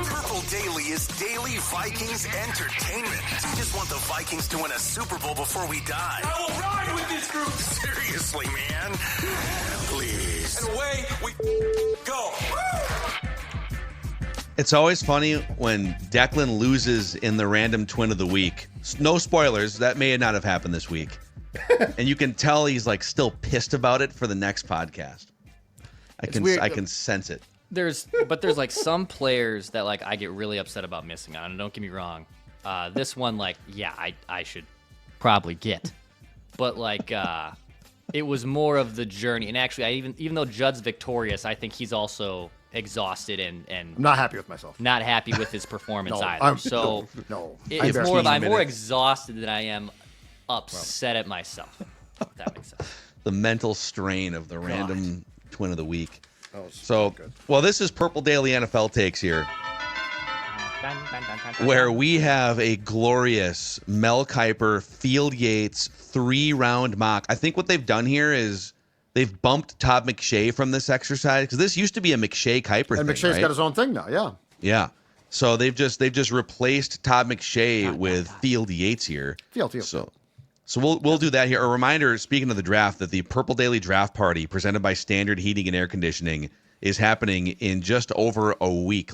Purple Daily is daily Vikings entertainment. We just want the Vikings to win a Super Bowl before we die. I will ride with this group. Seriously, man. Please. And away we go. It's always funny when Declan loses in the random twin of the week. No spoilers. That may not have happened this week. And you can tell he's like still pissed about it for the next podcast. I can sense it. There's like some players that like I get really upset about missing on. And don't get me wrong. This one, like, yeah, I should probably get. But like it was more of the journey. And actually even though Judd's victorious, I think he's also exhausted and I'm not happy with myself. Not happy with his performance either. It's more of I'm more exhausted than I am upset at myself. If that makes sense. The mental strain of the random twin of the week. So good. Well, this is Purple Daily NFL Takes here, where we have a glorious Mel Kiper, Field Yates 3-round mock. I think what they've done here is they've bumped Todd McShay from this exercise because this used to be a McShay-Kiper thing, and McShay's got his own thing now, yeah. Yeah. So they've just replaced Todd McShay with Field Yates here. Field. So we'll do that here. A reminder, speaking of the draft, that the Purple Daily Draft Party presented by Standard Heating and Air Conditioning is happening in just over a week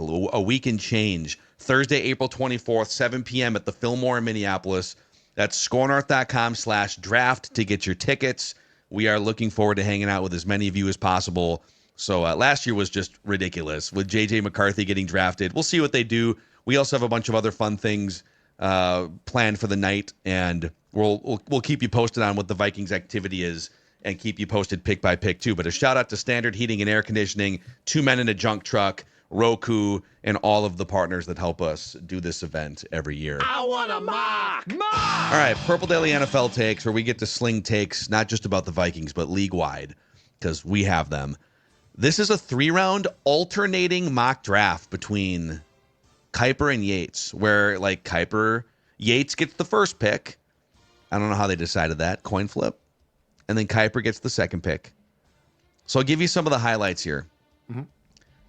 and change. Thursday, April 24th, 7 p.m. at the Fillmore in Minneapolis. That's scorenorth.com/draft to get your tickets. We are looking forward to hanging out with as many of you as possible. So last year was just ridiculous with J.J. McCarthy getting drafted. We'll see what they do. We also have a bunch of other fun things planned for the night, and we'll keep you posted on what the Vikings activity is and keep you posted pick by pick too. But a shout out to Standard Heating and Air Conditioning, 2 Men in a Junk Truck, Roku, and all of the partners that help us do this event every year. I want a mock. All right, Purple Daily NFL Takes, where we get to sling takes not just about the Vikings, but league-wide, because we have them. This is a 3-round alternating mock draft between Kiper and Yates, where like Yates gets the first pick. I don't know how they decided that. Coin flip. And then Kiper gets the second pick. So I'll give you some of the highlights here. Mm-hmm.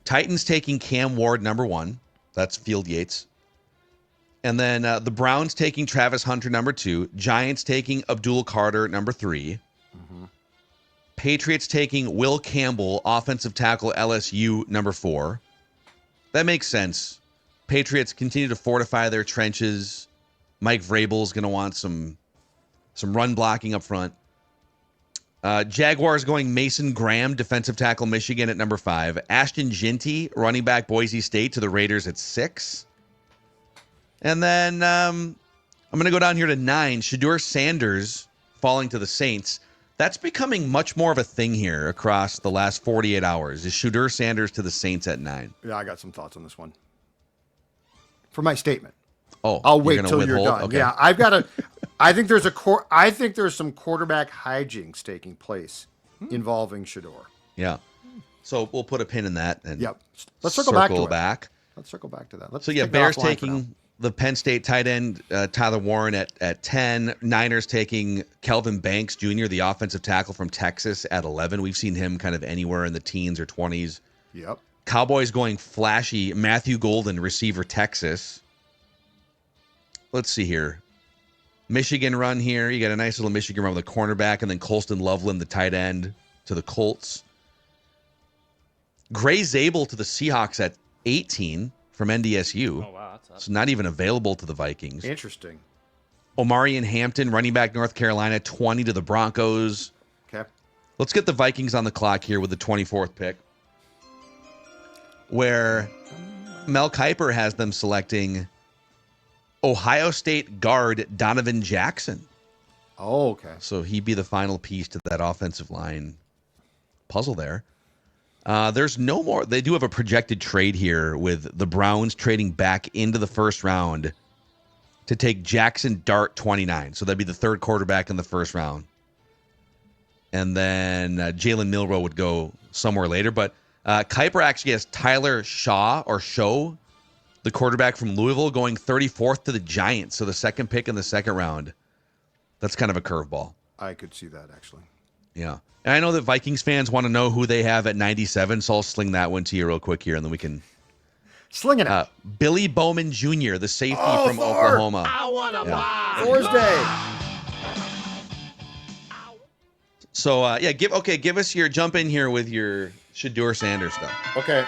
Titans taking Cam Ward, number 1. That's Field Yates. And then the Browns taking Travis Hunter, number 2. Giants taking Abdul Carter, number 3. Mm-hmm. Patriots taking Will Campbell, offensive tackle, LSU, number 4. That makes sense. Patriots continue to fortify their trenches. Mike Vrabel's going to want some run blocking up front. Jaguars going Mason Graham, defensive tackle, Michigan at number 5. Ashton Ginty, running back, Boise State, to the Raiders at 6. And then I'm going to go down here to 9. Shedeur Sanders falling to the Saints. That's becoming much more of a thing here across the last 48 hours. Is Shedeur Sanders to the Saints at 9? Yeah, I got some thoughts on this one. For my statement. Oh, I'll wait till you're done. Okay. Yeah, I think there's some quarterback hijinks taking place involving Shedeur. Yeah. So we'll put a pin in that and let's circle back to it. Let's circle back to that. Bears taking the Penn State tight end Tyler Warren at 10. Niners taking Kelvin Banks Jr., the offensive tackle from Texas, at 11. We've seen him kind of anywhere in the teens or 20s. Yep. Cowboys going flashy. Matthew Golden, receiver, Texas. Let's see here. Michigan run here. You got a nice little Michigan run with a cornerback, and then Colston Loveland, the tight end, to the Colts. Gray Zabel to the Seahawks at 18 from NDSU. Oh, wow. That's So not even available to the Vikings. Interesting. Omarion Hampton, running back, North Carolina, 20 to the Broncos. Okay. Let's get the Vikings on the clock here with the 24th pick, where Mel Kiper has them selecting Ohio State guard Donovan Jackson. Oh, okay. So he'd be the final piece to that offensive line puzzle there. There's no more. They do have a projected trade here with the Browns trading back into the first round to take Jackson Dart, 29. So that'd be the third quarterback in the first round. And then Jalen Milroe would go somewhere later. But Kiper actually has Tyler Shaw, the quarterback from Louisville, going 34th to the Giants. So the second pick in the second round. That's kind of a curveball. I could see that, actually. Yeah. And I know that Vikings fans want to know who they have at 97, so I'll sling that one to you real quick here, and then we can Slinging it. Billy Bowman Jr., the safety from Thor. Oklahoma. I want a mock. Thursday. So give us your jump in here with your Shedeur Sanders stuff. Okay.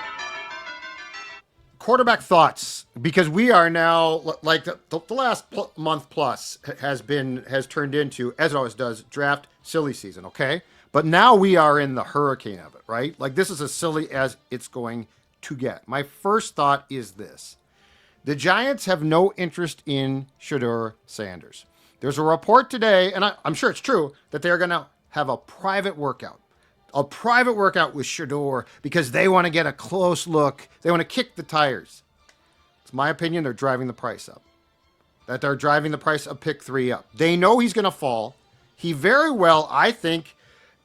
Quarterback thoughts, because we are now like the last month plus has turned into, as it always does, draft silly season. Okay, but now we are in the hurricane of it, right? Like this is as silly as it's going to get. My first thought is this: the Giants have no interest in Shedeur Sanders. There's a report today, and I'm sure it's true, that they're going to have a private workout with Shedeur because they want to get a close look. They want to kick the tires. It's my opinion they're driving the price up. That they're driving the price of pick 3 up. They know he's going to fall. He very well, I think,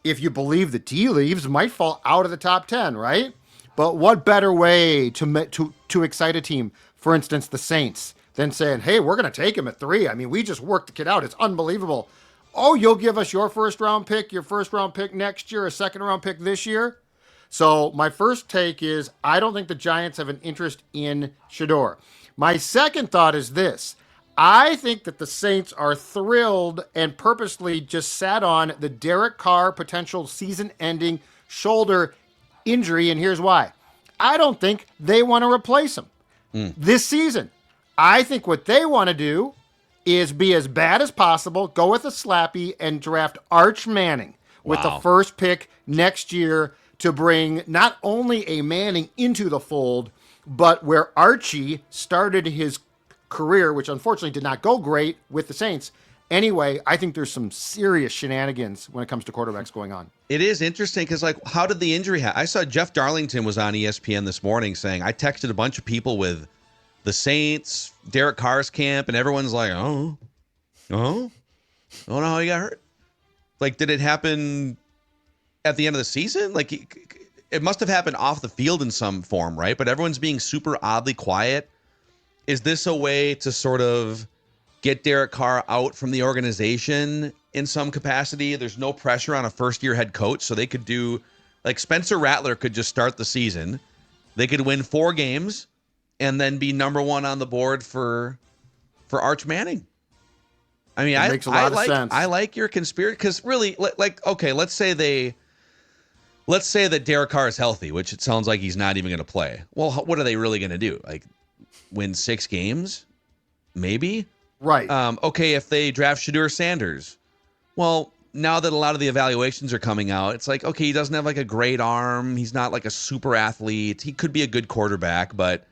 if you believe the tea leaves, might fall out of the top 10, right? But what better way to excite a team, for instance, the Saints, than saying, hey, we're going to take him at 3. I mean, we just worked the kid out. It's unbelievable. Oh, you'll give us your first round pick next year, a second round pick this year? So my first take is I don't think the Giants have an interest in Shedeur. My second thought is this. I think that the Saints are thrilled and purposely just sat on the Derek Carr potential season-ending shoulder injury, and here's why. I don't think they want to replace him this season. I think what they want to do is be as bad as possible, go with a slappy, and draft Arch Manning with the first pick next year to bring not only a Manning into the fold, but where Archie started his career, which unfortunately did not go great with the Saints. Anyway, I think there's some serious shenanigans when it comes to quarterbacks going on. It is interesting because, like, how did the injury happen? I saw Jeff Darlington was on ESPN this morning saying, I texted a bunch of people with the Saints, Derek Carr's camp, and everyone's like, I don't know how he got hurt. Like, did it happen at the end of the season? Like, it must have happened off the field in some form, right? But everyone's being super oddly quiet. Is this a way to sort of get Derek Carr out from the organization in some capacity? There's no pressure on a first-year head coach, so they could do, like, Spencer Rattler could just start the season. They could win 4 games and then be number 1 on the board for Arch Manning. I mean, it makes a lot of sense. I like your conspiracy because really, like, okay, let's say that Derek Carr is healthy, which it sounds like he's not even going to play. Well, what are they really going to do? Like, win 6 games? Maybe? Right. Okay, if they draft Shedeur Sanders, well, now that a lot of the evaluations are coming out, it's like, okay, he doesn't have like a great arm. He's not like a super athlete. He could be a good quarterback, but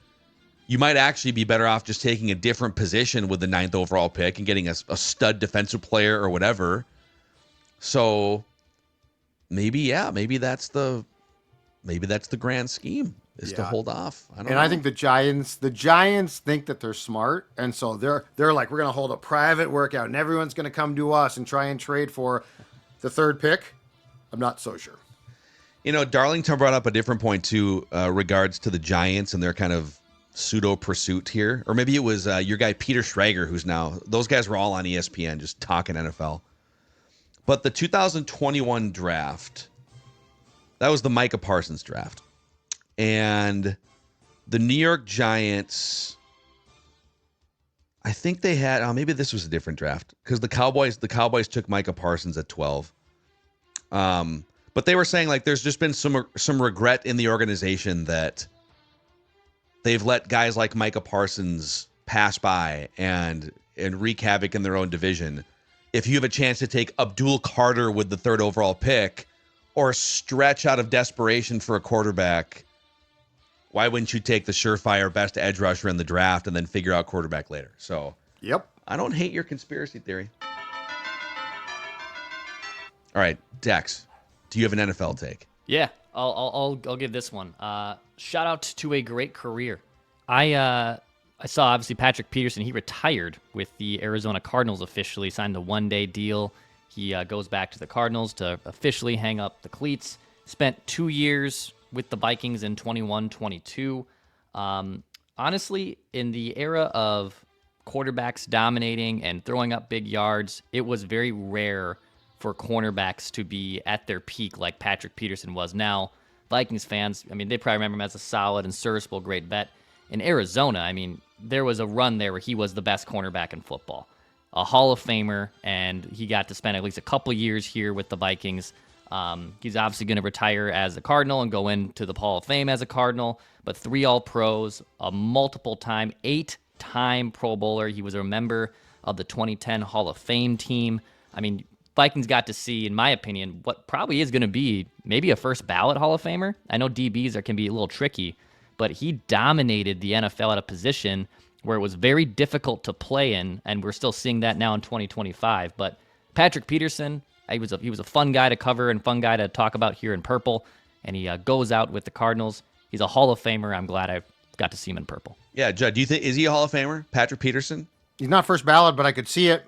you might actually be better off just taking a different position with the 9th overall pick and getting a stud defensive player or whatever. So maybe that's the grand scheme is to hold off. I don't know. I think the Giants think that they're smart, and so they're like, we're going to hold a private workout, and everyone's going to come to us and try and trade for the 3rd pick. I'm not so sure. You know, Darlington brought up a different point too, regards to the Giants and their kind of pseudo pursuit here, or maybe it was your guy Peter Schrager, who's now, those guys were all on ESPN just talking NFL. But the 2021 draft, that was the Micah Parsons draft, and the New York Giants, I think they had, maybe this was a different draft because the Cowboys took Micah Parsons at 12. But they were saying like there's just been some regret in the organization that they've let guys like Micah Parsons pass by and wreak havoc in their own division. If you have a chance to take Abdul Carter with the 3rd overall pick or stretch out of desperation for a quarterback, why wouldn't you take the surefire best edge rusher in the draft and then figure out quarterback later? So, yep. I don't hate your conspiracy theory. All right, Dex, do you have an NFL take? Yeah, I'll give this one. Shout out to a great career. I saw obviously Patrick Peterson. He retired with the Arizona Cardinals officially, signed a 1-day deal. He goes back to the Cardinals to officially hang up the cleats. Spent 2 years with the Vikings in 21-22. Honestly, in the era of quarterbacks dominating and throwing up big yards, it was very rare for cornerbacks to be at their peak like Patrick Peterson was. Now, Vikings fans, I mean, they probably remember him as a solid and serviceable great vet in Arizona, I mean, there was a run there where he was the best cornerback in football, a Hall of Famer, and he got to spend at least a couple years here with the Vikings. He's obviously going to retire as a Cardinal and go into the Hall of Fame as a Cardinal, but 3 All-Pros, a multiple-time, 8-time Pro Bowler. He was a member of the 2010 Hall of Fame team. I mean, Vikings got to see, in my opinion, what probably is going to be maybe a first ballot Hall of Famer. I know DBs can be a little tricky, but he dominated the NFL at a position where it was very difficult to play in, and we're still seeing that now in 2025. But Patrick Peterson, he was a fun guy to cover and fun guy to talk about here in purple, and he goes out with the Cardinals. He's a Hall of Famer. I'm glad I got to see him in purple. Yeah, Judd, is he a Hall of Famer, Patrick Peterson? He's not first ballot, but I could see it.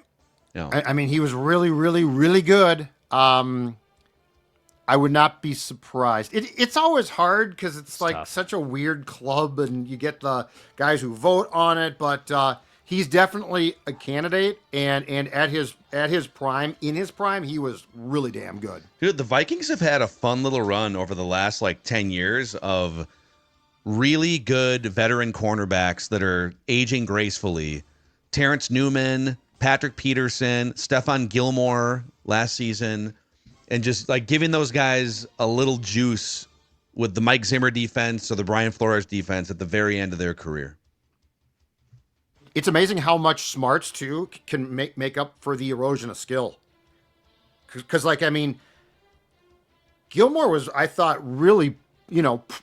No. I mean, he was really, really, really good. I would not be surprised. It's always hard because it's like tough. such a weird club, and you get the guys who vote on it. But he's definitely a candidate, and at his prime, he was really damn good. Dude, the Vikings have had a fun little run over the last 10 years of really good veteran cornerbacks that are aging gracefully. Terrence Newman, Patrick Peterson, Stephon Gilmore last season, and just giving those guys a little juice with the Mike Zimmer defense or the Brian Flores defense at the very end of their career. It's amazing how much smarts too can make up for the erosion of skill. Because Gilmore was, I thought, really,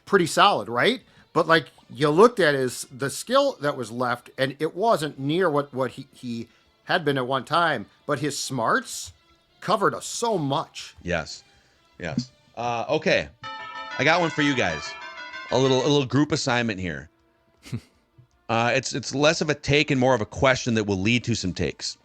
pretty solid, right? But you looked at the skill that was left, and it wasn't near what he had been at one time. But his smarts covered us so much. Yes. Okay, I got one for you guys. A little group assignment here. It's less of a take and more of a question that will lead to some takes.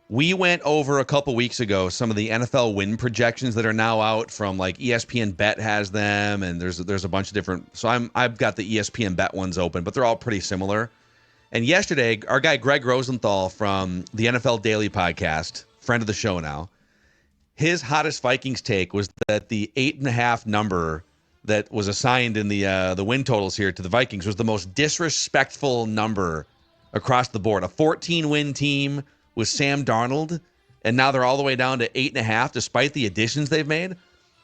We went over a couple weeks ago some of the NFL win projections that are now out from ESPN Bet has them, and there's a bunch of different. So I've got the ESPN Bet ones open, but they're all pretty similar. And yesterday, our guy Greg Rosenthal from the NFL Daily podcast, friend of the show now, his hottest Vikings take was that the 8.5 number that was assigned in the win totals here to the Vikings was the most disrespectful number across the board. A 14-win team with Sam Darnold, and now they're all the way down to 8.5 despite the additions they've made.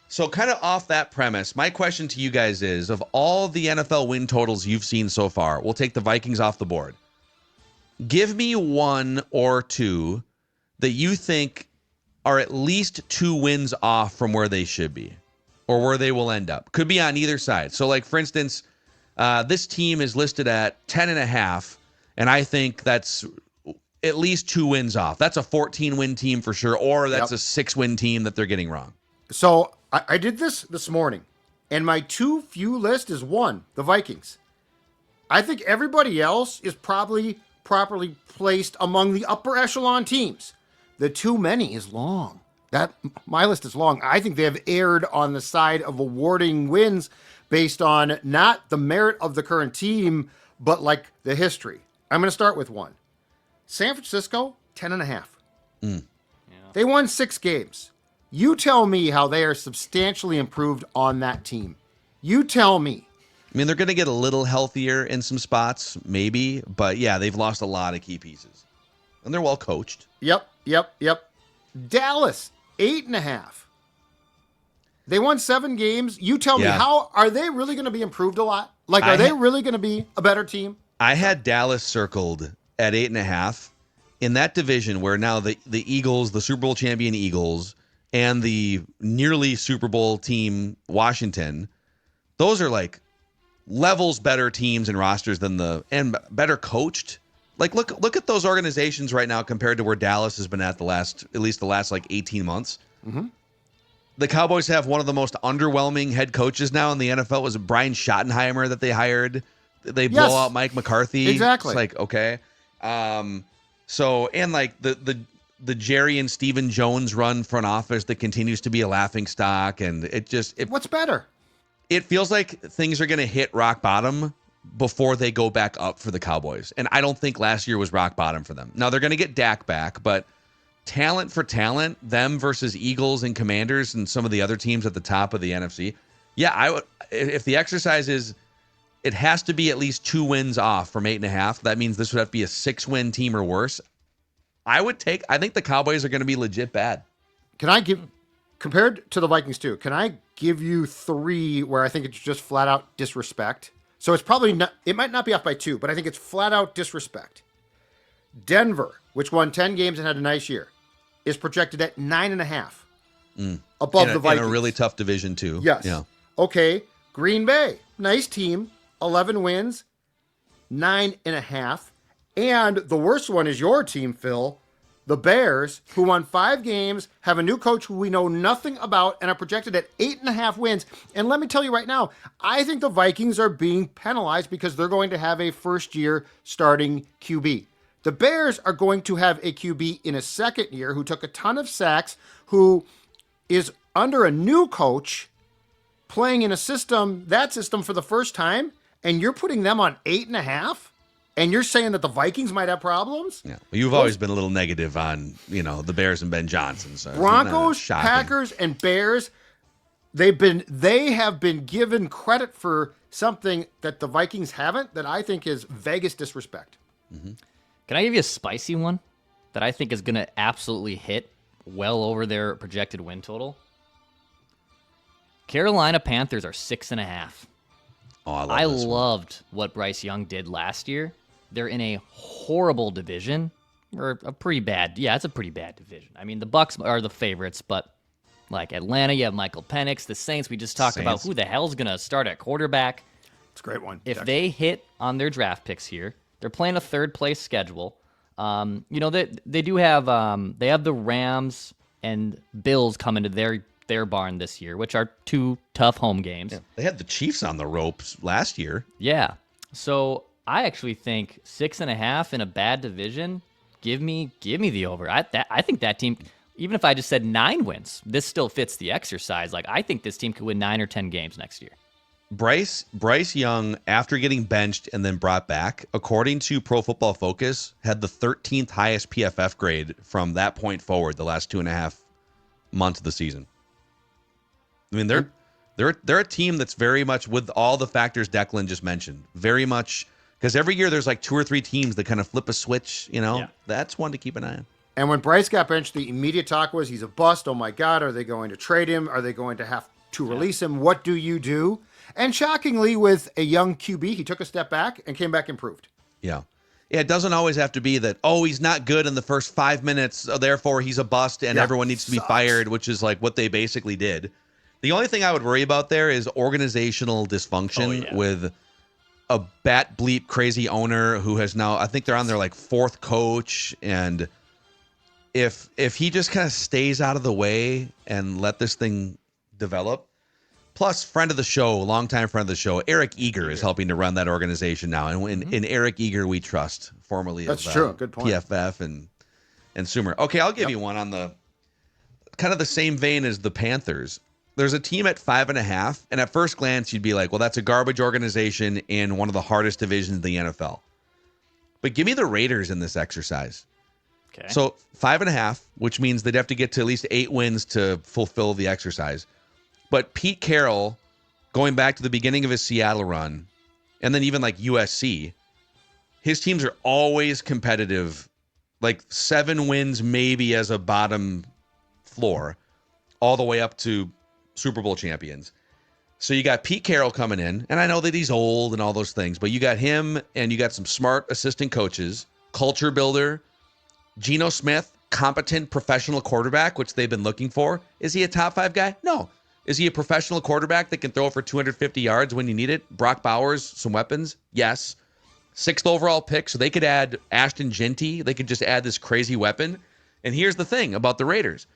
So kind of off that premise, my question to you guys is, of all the NFL win totals you've seen so far, we'll take the Vikings off the board. Give me one or two that you think are at least 2 wins off from where they should be or where they will end up. Could be on either side. So for instance, this team is listed at 10.5, and I think that's at least 2 wins off. That's a 14-win team for sure, or that's a 6-win team that they're getting wrong. So I did this morning, and my too few list is 1, the Vikings. I think everybody else is probably properly placed among the upper echelon teams. The too many is long. My list is long. I think they have erred on the side of awarding wins based on not the merit of the current team, but the history. I'm going to start with 1. San Francisco, 10.5. Yeah. They won 6 games. You tell me how they are substantially improved on that team. You tell me. I mean, they're going to get a little healthier in some spots, maybe, but yeah, they've lost a lot of key pieces. And they're well coached. Yep. Dallas, 8.5. They won 7 games. You tell me, how are they really going to be improved a lot? Are they really going to be a better team? I had Dallas circled at 8.5 in that division where now the Eagles, the Super Bowl champion Eagles, and the nearly Super Bowl team Washington, those are levels better teams and rosters than and better coached. Look at those organizations right now compared to where Dallas has been at the last 18 months. Mm-hmm. The Cowboys have one of the most underwhelming head coaches now in the NFL. Was it Brian Schottenheimer that they hired? They blow out Mike McCarthy. Exactly. It's okay. So the Jerry and Stephen Jones run front office that continues to be a laughing stock, and what's better? It feels like things are going to hit rock bottom before they go back up for the Cowboys. And I don't think last year was rock bottom for them. Now they're going to get Dak back, but talent for talent, them versus Eagles and Commanders and some of the other teams at the top of the NFC. Yeah, I would, if the exercise is it has to be at least 2 wins off from 8.5. That means this would have to be a 6-win team or worse. I think the Cowboys are going to be legit bad. Compared to the Vikings too, can I give you 3 where I think it's just flat out disrespect? So it's probably not, it might not be off by 2, but I think it's flat out disrespect. Denver, which won 10 games and had a nice year, is projected at 9.5 above the Vikings. In a really tough division too. Yes. Yeah. Okay. Green Bay, nice team, 11 wins, 9.5. And the worst one is your team, Phil. The Bears, who won 5 games, have a new coach who we know nothing about and are projected at 8.5 wins. And let me tell you right now, I think the Vikings are being penalized because they're going to have a first-year starting QB. The Bears are going to have a QB in a second year who took a ton of sacks, who is under a new coach playing in that system for the first time, and you're putting them on 8.5? And you're saying that the Vikings might have problems? Yeah. Well, you've always been a little negative on, the Bears and Ben Johnson. So Broncos, Packers, and Bears, they have been given credit for something that the Vikings haven't, that I think is Vegas disrespect. Mm-hmm. Can I give you a spicy one that I think is going to absolutely hit well over their projected win total? Carolina Panthers are 6.5. Oh, I loved what Bryce Young did last year. They're in a horrible division, or a pretty bad. Yeah, it's a pretty bad division. I mean, the Bucs are the favorites, but like Atlanta, you have Michael Penix. The Saints, we just talked about who the hell's going to start at quarterback. It's a great one. If they hit on their draft picks here, they're playing a third place schedule. They do have they have the Rams and Bills coming to their barn this year, which are 2 tough home games. Yeah. They had the Chiefs on the ropes last year. Yeah. So I actually think 6.5 in a bad division. Give me the over. I think that team, even if I just said 9 wins, this still fits the exercise. Like, I think this team could win 9 or 10 games next year. Bryce Young, after getting benched and then brought back, according to Pro Football Focus, had the 13th highest PFF grade from that point forward, the last 2.5 months of the season. I mean, they're a team that's very much, with all the factors Declan just mentioned, very much, because every year there's like 2 or 3 teams that kind of flip a switch. Yeah. That's one to keep an eye on. And when Bryce got benched, the immediate talk was he's a bust. Oh my God, are they going to trade him? Are they going to have to release him? What do you do? And shockingly, with a young QB, he took a step back and came back improved. Yeah. Yeah, it doesn't always have to be that, he's not good in the first 5 minutes, so therefore he's a bust and everyone needs to be fired, which is like what they basically did. The only thing I would worry about there is organizational dysfunction with a bat bleep crazy owner who has now, I think they're on their like 4th coach. And if he just kind of stays out of the way and let this thing develop. Plus, friend of the show, longtime friend of the show, Eric Eager is helping to run that organization now. And in Eric Eager we trust, formerly That's of true. Good point. PFF and Sumer. Okay, I'll give you one on the kind of the same vein as the Panthers. There's a team at 5.5, and at first glance, you'd be like, well, that's a garbage organization in one of the hardest divisions in the NFL. But give me the Raiders in this exercise. Okay. So 5.5, which means they'd have to get to at least 8 wins to fulfill the exercise. But Pete Carroll, going back to the beginning of his Seattle run, and then even like USC, his teams are always competitive, like 7 wins maybe as a bottom floor, all the way up to Super Bowl champions. So you got Pete Carroll coming in, and I know that he's old and all those things, but you got him and you got some smart assistant coaches, culture builder, Geno Smith, competent professional quarterback, which they've been looking for. Is he a top 5 guy? No. Is he a professional quarterback that can throw for 250 yards when you need it? Brock Bowers, some weapons? Yes. 6th overall pick, so they could add Ashton Genty. They could just add this crazy weapon. And here's the thing about the Raiders.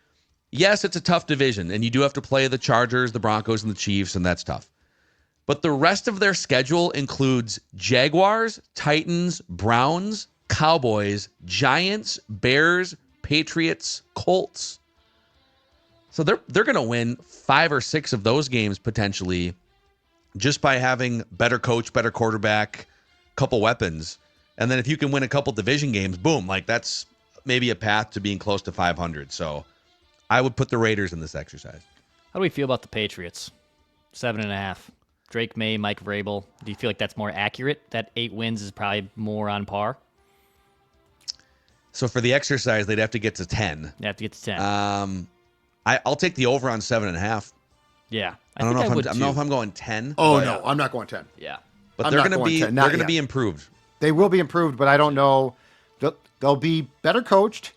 Yes, it's a tough division, and you do have to play the Chargers, the Broncos, and the Chiefs, and that's tough. But the rest of their schedule includes Jaguars, Titans, Browns, Cowboys, Giants, Bears, Patriots, Colts. So they're going to win 5 or 6 of those games potentially just by having better coach, better quarterback, couple weapons. And then if you can win a couple division games, boom, like that's maybe a path to being close to 500. So I would put the Raiders in this exercise. How do we feel about the Patriots? 7.5. Drake May, Mike Vrabel. Do you feel like that's more accurate? That 8 wins is probably more on par? So for the exercise, they'd have to get to 10. They have to get to 10. I'll take the over on 7.5. Yeah. I don't know think if I'm going 10. Oh, but, no, I'm not going 10. Yeah. But I'm they're not going to going be 10, they're not going to yet. be improved. They will be improved, but I don't know. They'll be better coached,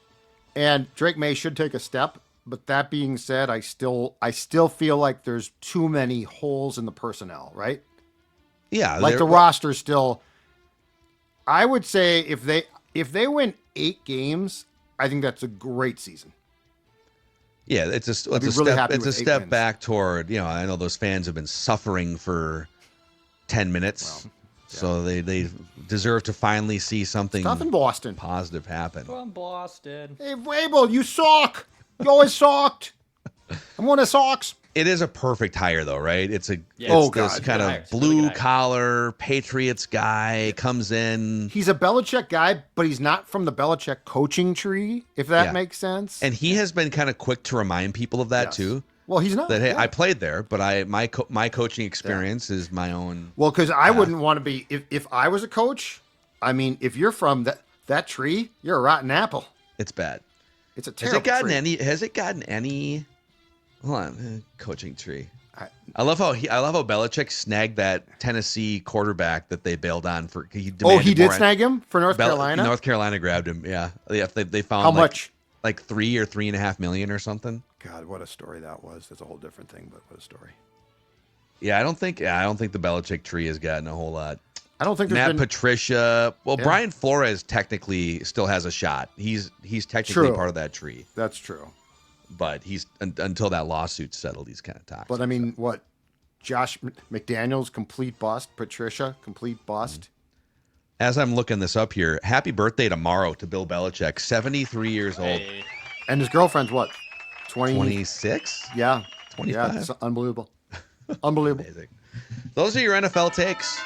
and Drake May should take a step. But that being said, I still feel like there's too many holes in the personnel, right? Yeah, Like the roster still. I would say if they win 8 games, I think that's a great season. Yeah, it's a really step. happy It's a with 8 step wins. back toward. I know those fans have been suffering for 10 minutes, so they deserve to finally see something Tough in Boston. positive happen. From Boston. Hey, Vrabel, you suck. You always sucked. I'm one of Sox. It is a perfect hire, though, right? It's Yeah. it's Oh, this God, kind good of hire. It's a really good blue hire. collar Patriots guy comes in, He's a Belichick guy, but he's not from the Belichick coaching tree, if that Yeah. makes sense. and he has been kind of quick to remind people of that Yes. too. Well, he's not. That hey, yeah. I played there, but my coaching experience is my own. Well, because I wouldn't want to be if I was a coach. I mean, if you're from that tree, you're a rotten apple. It's bad. It's a Has terrible it gotten tree. any? Has it gotten any? Hold on, coaching tree. I love how Belichick snagged that Tennessee quarterback that they bailed on for. He did snag him for North Carolina. North Carolina grabbed him. Yeah, they found How like, much? Like $3 or $3.5 million or something. God, what a story that was. That's a whole different thing, but what a story. Yeah, I don't think the Belichick tree has gotten a whole lot. I don't think there's Matt been. Patricia. Well, Yeah. Brian Flores technically still has a shot. He's technically True. part of that tree, That's true. but he's until that lawsuit's settled, he's kind of toxic. But I mean, what? Josh McDaniels, complete bust. Patricia, complete bust. As I'm looking this up here, happy birthday tomorrow to Bill Belichick, 73 years old, Hey. And his girlfriend's what? 26. Yeah. 25. Yeah, it's unbelievable. Unbelievable. Amazing. Those are your NFL takes.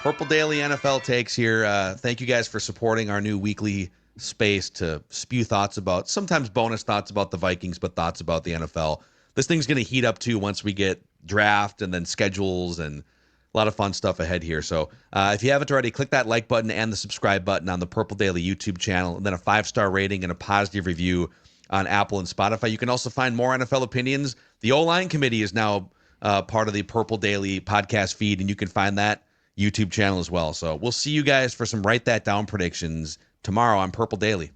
Purple Daily NFL takes here. Thank you guys for supporting our new weekly space to spew thoughts about, sometimes bonus thoughts about the Vikings, but thoughts about the NFL. This thing's going to heat up too once we get draft and then schedules and a lot of fun stuff ahead here. So if you haven't already, click that like button and the subscribe button on the Purple Daily YouTube channel, and then a 5-star rating and a positive review on Apple and Spotify. You can also find more NFL opinions. The O-Line Committee is now part of the Purple Daily podcast feed, and you can find that YouTube channel as well. So we'll see you guys for some Write That Down predictions tomorrow on Purple Daily.